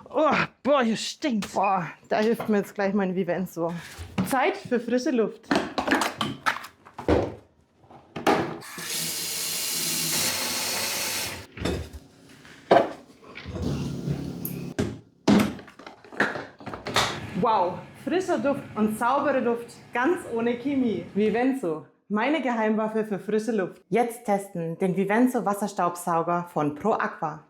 Oh, boah, hier stinkt. Boah, da hilft mir jetzt gleich mein Vivenso. Zeit für frische Luft. Wow, frischer Duft und saubere Luft, ganz ohne Chemie. Vivenso, meine Geheimwaffe für frische Luft. Jetzt testen den Vivenso Wasserstaubsauger von Pro Aqua.